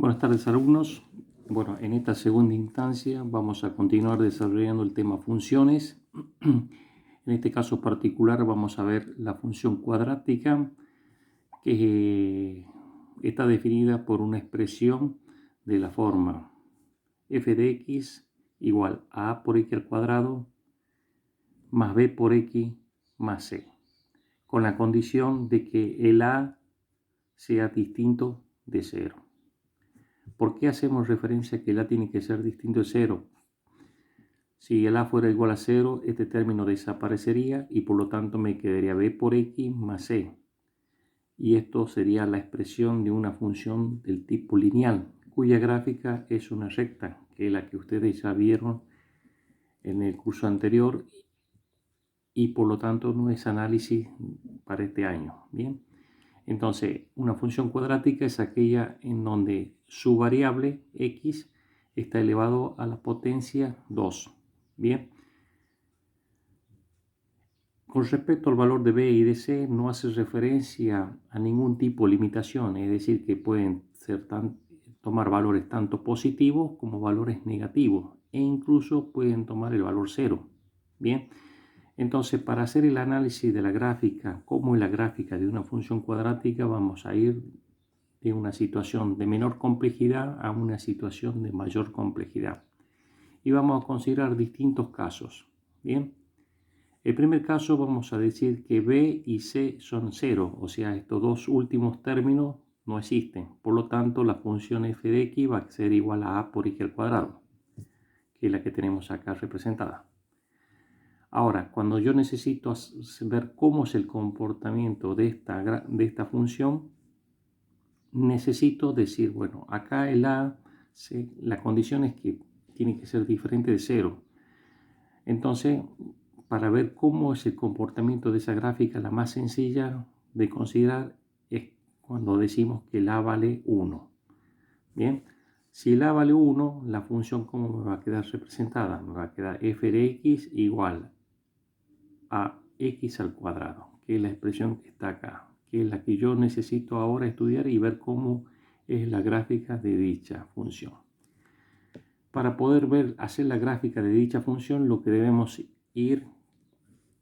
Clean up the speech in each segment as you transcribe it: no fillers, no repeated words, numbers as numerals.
Buenas tardes, alumnos. Bueno, en esta segunda instancia vamos a continuar desarrollando el tema funciones. En este caso particular vamos a ver la función cuadrática, que está definida por una expresión de la forma f de x igual a a por x al cuadrado más b por x más c, con la condición de que el a sea distinto de 0. ¿Por qué hacemos referencia a que el a tiene que ser distinto de 0? Si el a fuera igual a 0, este término desaparecería y por lo tanto me quedaría b por x más c. Y esto sería la expresión de una función del tipo lineal, cuya gráfica es una recta, que es la que ustedes ya vieron en el curso anterior y por lo tanto no es análisis para este año. Bien. Entonces, una función cuadrática es aquella en donde su variable x está elevado a la potencia 2. Bien. Con respecto al valor de b y de c, no hace referencia a ningún tipo de limitación, es decir, que pueden tomar valores tanto positivos como valores negativos, e incluso pueden tomar el valor 0. Bien. Entonces, para hacer el análisis de la gráfica, como es la gráfica de una función cuadrática, vamos a ir de una situación de menor complejidad a una situación de mayor complejidad. Y vamos a considerar distintos casos. Bien. El primer caso vamos a decir que b y c son 0, o sea, estos dos últimos términos no existen. Por lo tanto, la función f de x va a ser igual a a por x al cuadrado, que es la que tenemos acá representada. Ahora, cuando yo necesito ver cómo es el comportamiento de esta función, necesito decir, bueno, acá el a, la condición es que tiene que ser diferente de 0. Entonces, para ver cómo es el comportamiento de esa gráfica, la más sencilla de considerar es cuando decimos que el a vale 1. Bien, si el a vale 1, la función ¿cómo me va a quedar representada? Me va a quedar f de x igual a x al cuadrado, que es la expresión que está acá, que es la que yo necesito ahora estudiar y ver cómo es la gráfica de dicha función. Para poder hacer la gráfica de dicha función, lo que debemos ir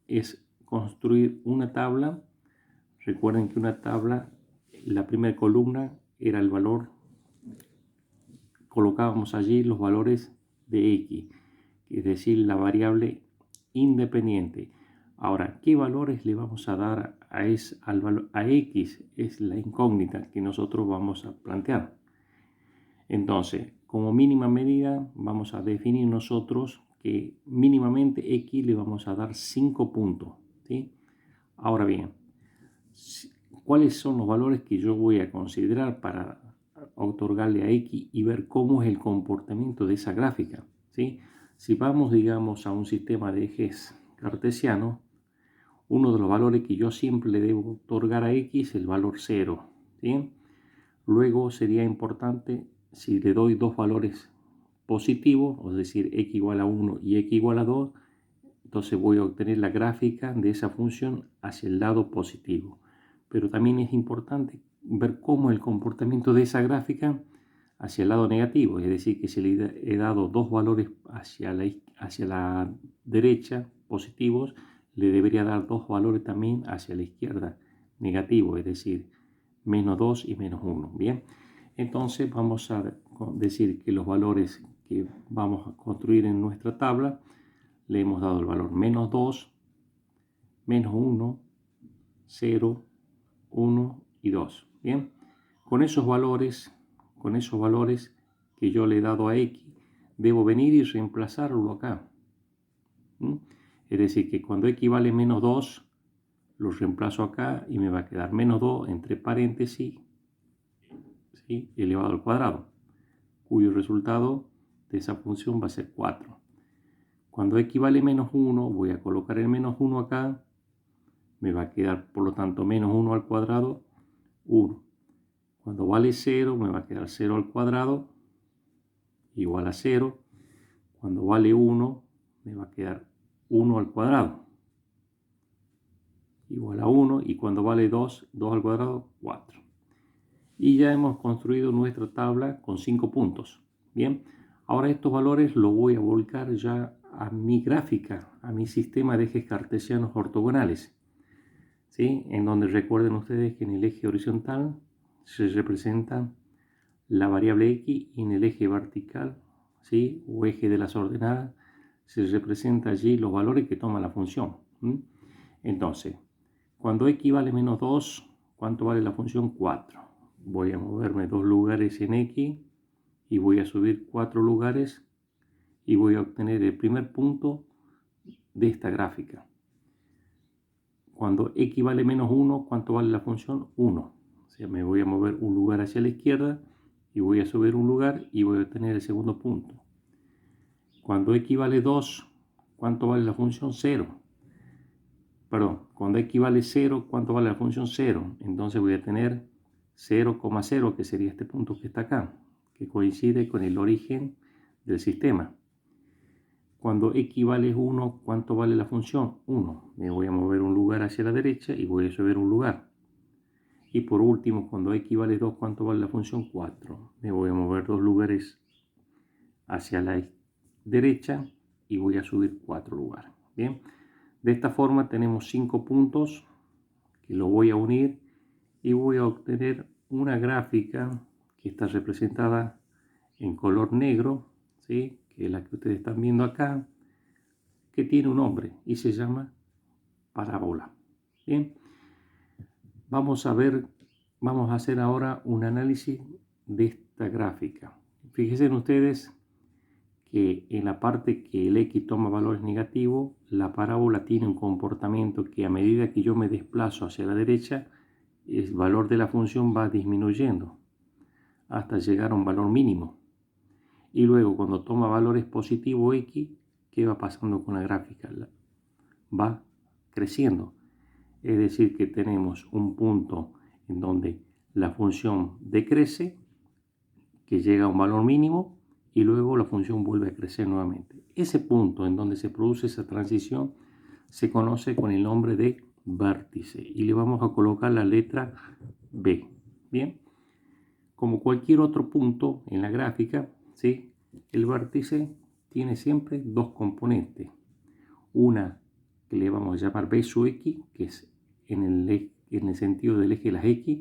es construir una tabla. Recuerden que una tabla, la primera columna era el valor, colocábamos allí los valores de x, es decir, la variable independiente. Ahora, ¿qué valores le vamos a dar a x? Es la incógnita que nosotros vamos a plantear. Entonces, como mínima medida, vamos a definir nosotros que mínimamente x le vamos a dar 5 puntos. ¿Sí? Ahora bien, ¿cuáles son los valores que yo voy a considerar para otorgarle a x y ver cómo es el comportamiento de esa gráfica? ¿Sí? Si vamos, digamos, a un sistema de ejes cartesiano, uno de los valores que yo siempre le debo otorgar a x es el valor 0. ¿Sí? Luego sería importante, si le doy dos valores positivos, es decir, x igual a 1 y x igual a 2, entonces voy a obtener la gráfica de esa función hacia el lado positivo. Pero también es importante ver cómo el comportamiento de esa gráfica hacia el lado negativo, es decir, que si le he dado dos valores hacia la derecha positivos, le debería dar dos valores también hacia la izquierda negativos, es decir, menos 2 y menos 1. Bien, entonces vamos a decir que los valores que vamos a construir en nuestra tabla, le hemos dado el valor menos 2, menos 1, 0, 1 y 2. Bien, con esos valores que yo le he dado a x, debo venir y reemplazarlo acá. Es decir, que cuando x vale menos 2, lo reemplazo acá y me va a quedar menos 2 entre paréntesis, ¿sí?, elevado al cuadrado, cuyo resultado de esa función va a ser 4. Cuando x vale menos 1, voy a colocar el menos 1 acá, me va a quedar por lo tanto menos 1 al cuadrado, 1. Cuando vale 0, me va a quedar 0 al cuadrado, igual a 0. Cuando vale 1, me va a quedar 1 al cuadrado, igual a 1. Y cuando vale 2, 2 al cuadrado, 4. Y ya hemos construido nuestra tabla con 5 puntos. Bien, ahora estos valores los voy a volcar ya a mi gráfica, a mi sistema de ejes cartesianos ortogonales, ¿sí? En donde recuerden ustedes que en el eje horizontal se representa la variable x y en el eje vertical, ¿sí? O eje de las ordenadas se representa allí los valores que toma la función. Entonces, cuando x vale menos 2, ¿cuánto vale la función? 4. Voy a moverme 2 lugares en x y voy a subir 4 lugares y voy a obtener el primer punto de esta gráfica. Cuando x vale menos 1, ¿cuánto vale la función? 1. O sea, me voy a mover un lugar hacia la izquierda y voy a subir un lugar y voy a obtener el segundo punto. Cuando x vale 2, ¿cuánto vale la función? 0. Perdón, cuando x vale 0, ¿cuánto vale la función? 0. Entonces voy a tener 0,0, que sería este punto que está acá, que coincide con el origen del sistema. Cuando x vale 1, ¿cuánto vale la función? 1. Me voy a mover un lugar hacia la derecha y voy a subir un lugar. Y por último, cuando x vale 2, ¿cuánto vale la función? 4. Me voy a mover 2 lugares hacia la derecha y voy a subir 4 lugares. Bien, de esta forma tenemos 5 puntos que lo voy a unir y voy a obtener una gráfica que está representada en color negro, ¿sí? Que es la que ustedes están viendo acá, que tiene un nombre y se llama parábola. Bien, vamos a hacer ahora un análisis de esta gráfica. Fíjense ustedes que en la parte que el x toma valores negativos, la parábola tiene un comportamiento que a medida que yo me desplazo hacia la derecha, el valor de la función va disminuyendo hasta llegar a un valor mínimo. Y luego cuando toma valores positivos x, ¿qué va pasando con la gráfica? Va creciendo. Es decir, que tenemos un punto en donde la función decrece, que llega a un valor mínimo, y luego la función vuelve a crecer nuevamente. Ese punto en donde se produce esa transición se conoce con el nombre de vértice y le vamos a colocar la letra B. Bien, como cualquier otro punto en la gráfica, ¿sí? El vértice tiene siempre dos componentes. Una que le vamos a llamar B sub x, que es en el sentido del eje de las x,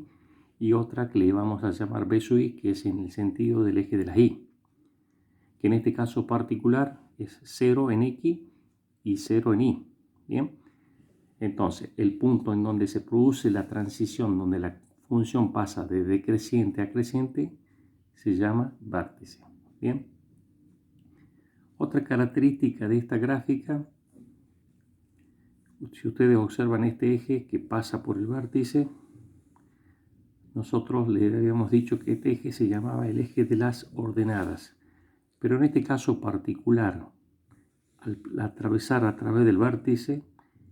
y otra que le vamos a llamar B sub y, que es en el sentido del eje de las y, que en este caso particular es 0 en x y 0 en y. Bien, entonces el punto en donde se produce la transición, donde la función pasa de decreciente a creciente, se llama vértice. Bien, otra característica de esta gráfica, si ustedes observan este eje que pasa por el vértice, nosotros le habíamos dicho que este eje se llamaba el eje de las ordenadas, pero en este caso particular, al atravesar a través del vértice,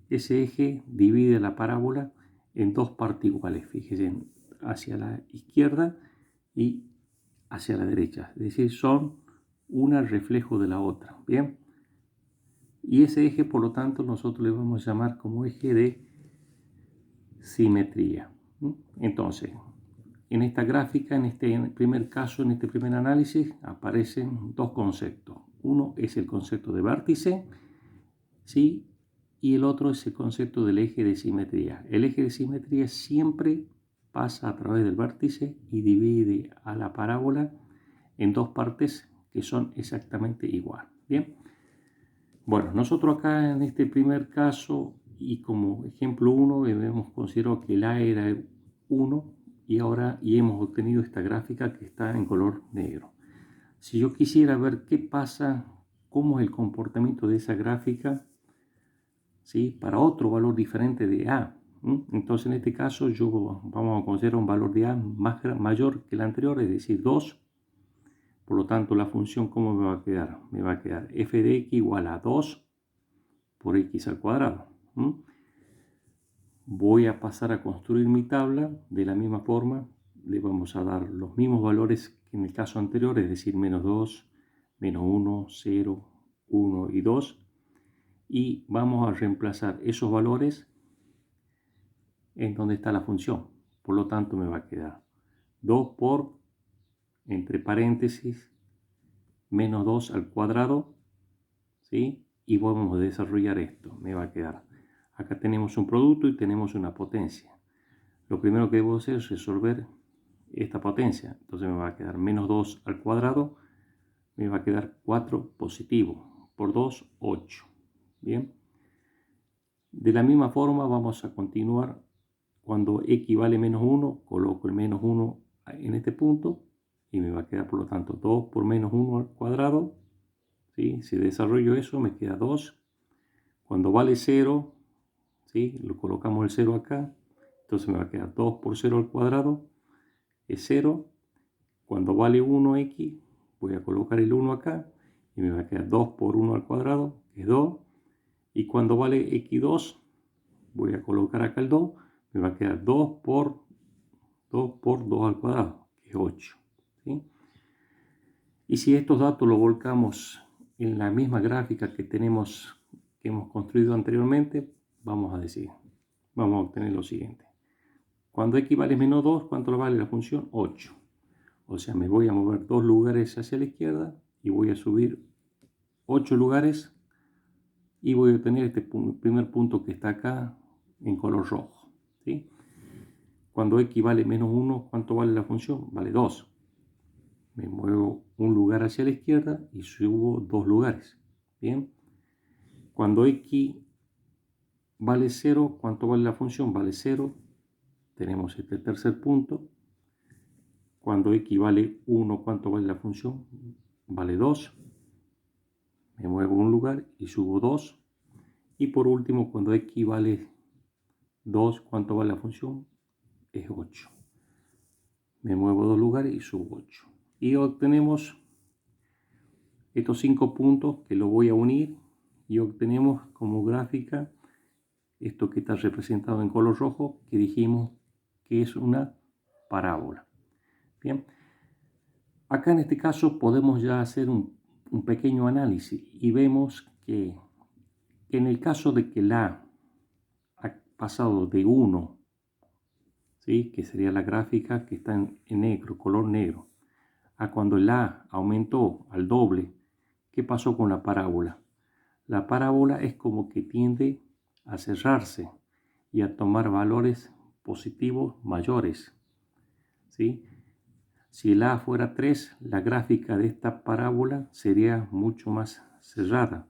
ese eje divide la parábola en dos partes iguales, fíjense, hacia la izquierda y hacia la derecha, es decir, son una reflejo de la otra, ¿bien? Y ese eje, por lo tanto, nosotros le vamos a llamar como eje de simetría. Entonces, en esta gráfica, en este primer caso, en este primer análisis, aparecen dos conceptos. Uno es el concepto de vértice, ¿sí? Y el otro es el concepto del eje de simetría. El eje de simetría siempre pasa a través del vértice y divide a la parábola en dos partes que son exactamente igual. Bien. Bueno, nosotros acá en este primer caso y como ejemplo 1 hemos considerado que el A era 1 y ahora hemos obtenido esta gráfica que está en color negro. Si yo quisiera ver qué pasa, cómo es el comportamiento de esa gráfica, ¿sí? Para otro valor diferente de A, entonces en este caso vamos a considerar un valor de A mayor que el anterior, es decir 2. Por lo tanto, la función, ¿cómo me va a quedar? Me va a quedar f de x igual a 2 por x al cuadrado. Voy a pasar a construir mi tabla de la misma forma. Le vamos a dar los mismos valores que en el caso anterior, es decir, menos 2, menos 1, 0, 1 y 2. Y vamos a reemplazar esos valores en donde está la función. Por lo tanto, me va a quedar 2 por, entre paréntesis, menos 2 al cuadrado, ¿sí? Y vamos a desarrollar esto. Me va a quedar, acá tenemos un producto y tenemos una potencia. Lo primero que debo hacer es resolver esta potencia. Entonces me va a quedar menos 2 al cuadrado, me va a quedar 4 positivo, por 2, 8. Bien. De la misma forma vamos a continuar. Cuando x vale menos 1, coloco el menos 1 en este punto y me va a quedar por lo tanto 2 por menos 1 al cuadrado. ¿Sí? Si desarrollo eso me queda 2. Cuando vale 0, ¿sí? Lo colocamos el 0 acá, entonces me va a quedar 2 por 0 al cuadrado, es 0. Cuando vale 1x, voy a colocar el 1 acá y me va a quedar 2 por 1 al cuadrado, que es 2. Y cuando vale x2, voy a colocar acá el 2, me va a quedar 2 por 2 al cuadrado, que es 8. ¿Sí? Y si estos datos los volcamos en la misma gráfica que hemos construido anteriormente, vamos a obtener lo siguiente. Cuando x vale menos 2, ¿cuánto vale la función? 8. O sea, me voy a mover 2 lugares hacia la izquierda y voy a subir 8 lugares y voy a obtener este primer punto que está acá en color rojo. ¿Sí? Cuando x vale menos 1, ¿cuánto vale la función? Vale 2. Me muevo un lugar hacia la izquierda y subo 2 lugares. Bien. Cuando x vale 0, ¿cuánto vale la función? Vale 0. Tenemos este tercer punto. Cuando x vale 1, ¿cuánto vale la función? Vale 2. Me muevo un lugar y subo 2. Y por último, cuando x vale 2, ¿cuánto vale la función? Es 8. Me muevo 2 lugares y subo 8. Y obtenemos estos 5 puntos que lo voy a unir y obtenemos como gráfica esto que está representado en color rojo, que dijimos que es una parábola. Bien. Acá en este caso podemos ya hacer un pequeño análisis y vemos que en el caso de que la ha pasado de 1, ¿sí? Que sería la gráfica que está en negro, color negro, a cuando el A aumentó al doble, ¿qué pasó con la parábola? La parábola es como que tiende a cerrarse y a tomar valores positivos mayores, ¿sí? Si el A fuera 3, la gráfica de esta parábola sería mucho más cerrada,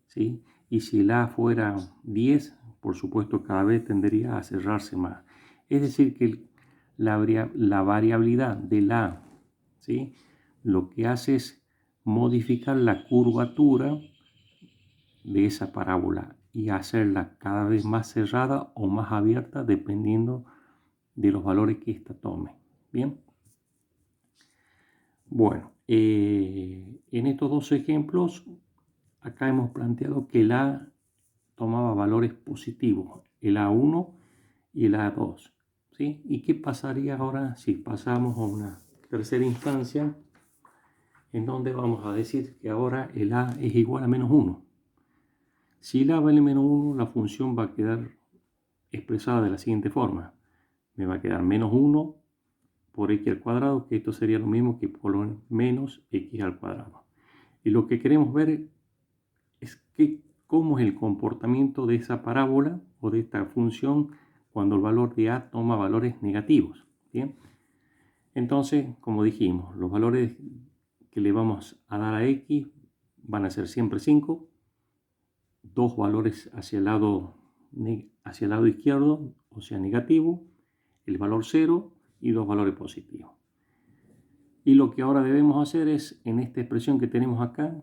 ¿sí? Y si el A fuera 10, por supuesto cada vez tendería a cerrarse más. Es decir, que la variabilidad del A, ¿sí? Lo que hace es modificar la curvatura de esa parábola y hacerla cada vez más cerrada o más abierta dependiendo de los valores que ésta tome. Bien. Bueno, en estos dos ejemplos, acá hemos planteado que el A tomaba valores positivos, el A1 y el A2. ¿Sí? ¿Y qué pasaría ahora si pasamos a una tercera instancia en donde vamos a decir que ahora el A es igual a menos 1? Si el A vale menos 1, la función va a quedar expresada de la siguiente forma. Me va a quedar menos 1 por x al cuadrado, que esto sería lo mismo que por menos x al cuadrado. Y lo que queremos ver es cómo es el comportamiento de esa parábola o de esta función cuando el valor de a toma valores negativos. ¿Bien? Entonces, como dijimos, los valores que le vamos a dar a x van a ser siempre 5, dos valores hacia el lado izquierdo, o sea negativo, el valor 0 y dos valores positivos. Y lo que ahora debemos hacer es, en esta expresión que tenemos acá,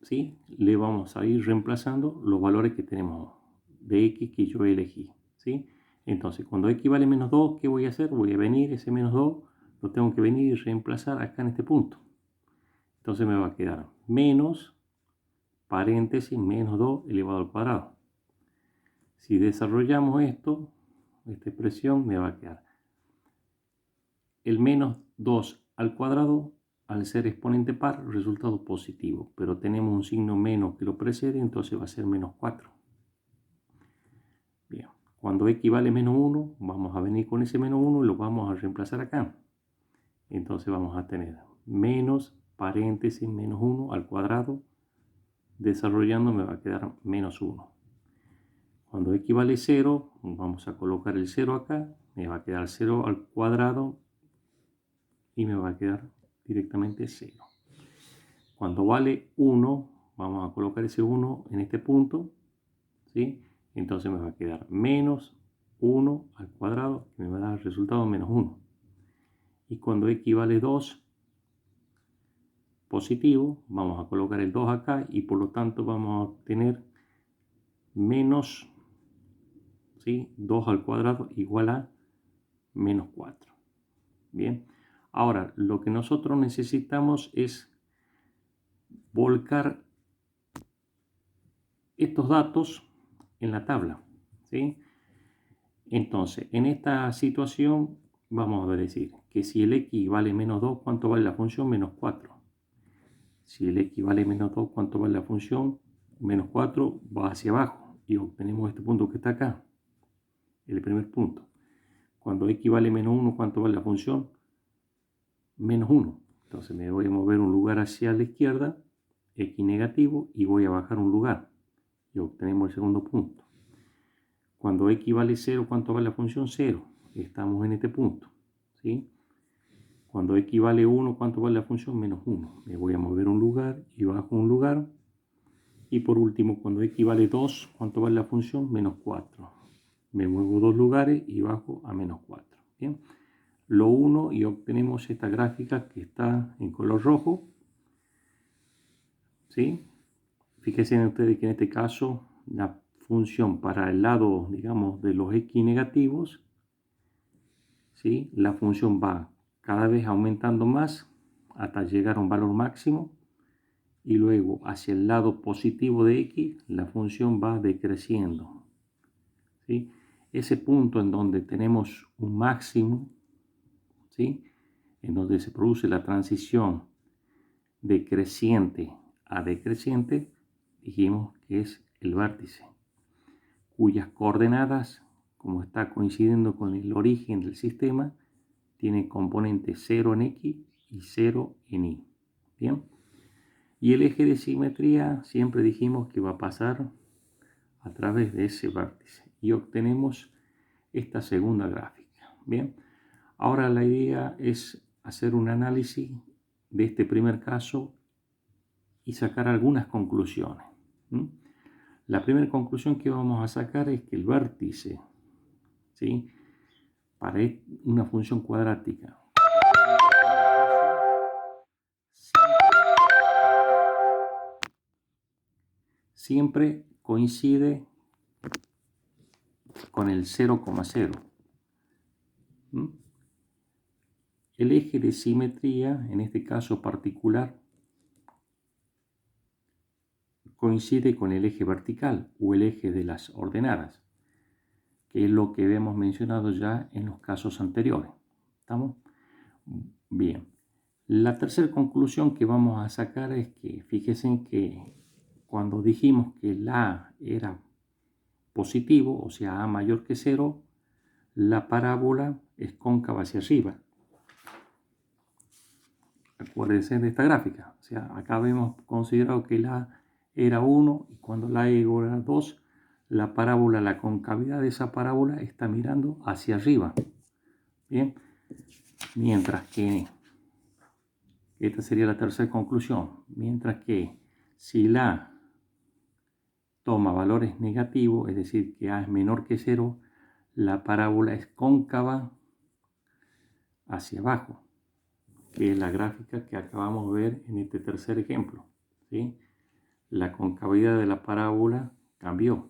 ¿sí? Le vamos a ir reemplazando los valores que tenemos de x que yo elegí, ¿sí? Entonces, cuando x vale menos 2, ¿qué voy a hacer? Voy a venir ese menos 2, lo tengo que venir y reemplazar acá en este punto. Entonces me va a quedar menos, paréntesis, menos 2 elevado al cuadrado. Si desarrollamos esta expresión me va a quedar el menos 2 al cuadrado. Al ser exponente par, resultado positivo, pero tenemos un signo menos que lo precede, entonces va a ser menos 4. Bien, cuando x vale menos 1, vamos a venir con ese menos 1 y lo vamos a reemplazar acá. Entonces vamos a tener menos paréntesis menos 1 al cuadrado. Desarrollando me va a quedar menos 1. Cuando x vale 0, vamos a colocar el 0 acá. Me va a quedar 0 al cuadrado y me va a quedar directamente 0. Cuando vale 1, vamos a colocar ese 1 en este punto, ¿sí? Entonces me va a quedar menos 1 al cuadrado, que me va a dar el resultado menos 1. Y cuando x vale 2, positivo, vamos a colocar el 2 acá y por lo tanto vamos a obtener menos, ¿sí? 2 al cuadrado igual a menos 4. Bien, ahora lo que nosotros necesitamos es volcar estos datos en la tabla, ¿sí? Entonces, en esta situación vamos a decir que si el x vale menos 2, ¿cuánto vale la función? Menos 4. Si el x vale menos 2, ¿cuánto vale la función? Menos 4 va hacia abajo y obtenemos este punto que está acá, el primer punto. Cuando x vale menos 1, ¿cuánto vale la función? Menos 1. Entonces me voy a mover un lugar hacia la izquierda, x negativo, y voy a bajar un lugar y obtenemos el segundo punto. Cuando x vale 0, ¿cuánto vale la función? 0. Estamos en este punto, ¿sí? Cuando x vale 1, ¿cuánto vale la función? Menos 1. Me voy a mover un lugar y bajo un lugar. Y por último, cuando x vale 2, ¿cuánto vale la función? Menos 4. Me muevo 2 lugares y bajo a menos 4. Bien. Lo uno y obtenemos esta gráfica que está en color rojo, ¿sí? Fíjense ustedes que en este caso la función para el lado, digamos, de los x negativos, ¿sí? La función va cada vez aumentando más hasta llegar a un valor máximo y luego hacia el lado positivo de x la función va decreciendo, ¿sí? Ese punto en donde tenemos un máximo, ¿sí? En donde se produce la transición de creciente a decreciente, dijimos que es el vértice, cuyas coordenadas, como está coincidiendo con el origen del sistema, tiene componente 0 en x y 0 en y. Bien. Y el eje de simetría siempre dijimos que va a pasar a través de ese vértice y obtenemos esta segunda gráfica. Bien. Ahora la idea es hacer un análisis de este primer caso y sacar algunas conclusiones. La primera conclusión que vamos a sacar es que el vértice, ¿sí? Para una función cuadrática siempre coincide con el 0,0. El eje de simetría, en este caso particular, coincide con el eje vertical o el eje de las ordenadas, que es lo que hemos mencionado ya en los casos anteriores. ¿Estamos? Bien. La tercera conclusión que vamos a sacar es que, fíjense que cuando dijimos que el a era positivo, o sea, a mayor que 0, la parábola es cóncava hacia arriba. Acuérdense de esta gráfica. O sea, acá hemos considerado que la era 1 y cuando la era 2, la parábola, la concavidad de esa parábola está mirando hacia arriba. Bien, mientras que, esta sería la tercera conclusión, mientras que si la toma valores negativos, es decir, que a es menor que 0, la parábola es cóncava hacia abajo, que es la gráfica que acabamos de ver en este tercer ejemplo, ¿sí? La concavidad de la parábola cambió.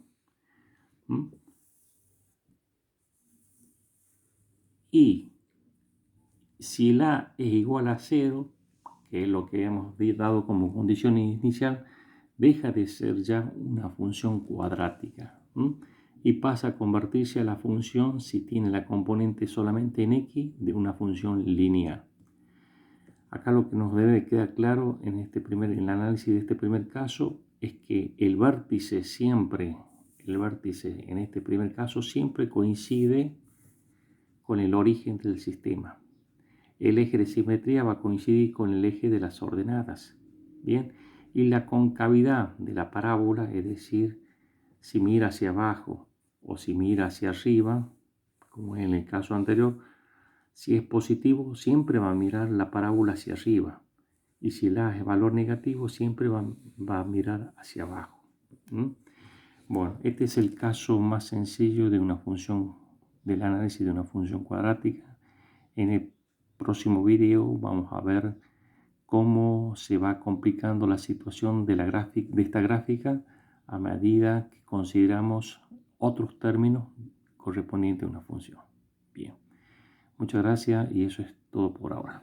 Y si la es igual a 0, que es lo que hemos dado como condición inicial, deja de ser ya una función cuadrática y pasa a convertirse a la función, si tiene la componente solamente en x, de una función lineal. Acá lo que nos debe quedar claro en el análisis de este primer caso es que el vértice en este primer caso siempre coincide con el origen del sistema. el eje de simetría va a coincidir con el eje de las ordenadas. Bien, y la concavidad de la parábola, es decir, si mira hacia abajo o si mira hacia arriba, como en el caso anterior, si es positivo, siempre va a mirar la parábola hacia arriba. Y si la es valor negativo, siempre va a mirar hacia abajo. Bueno, este es el caso más sencillo de una función, del análisis de una función cuadrática. En el próximo video vamos a ver cómo se va complicando la situación de esta gráfica a medida que consideramos otros términos correspondientes a una función. Bien, muchas gracias y eso es todo por ahora.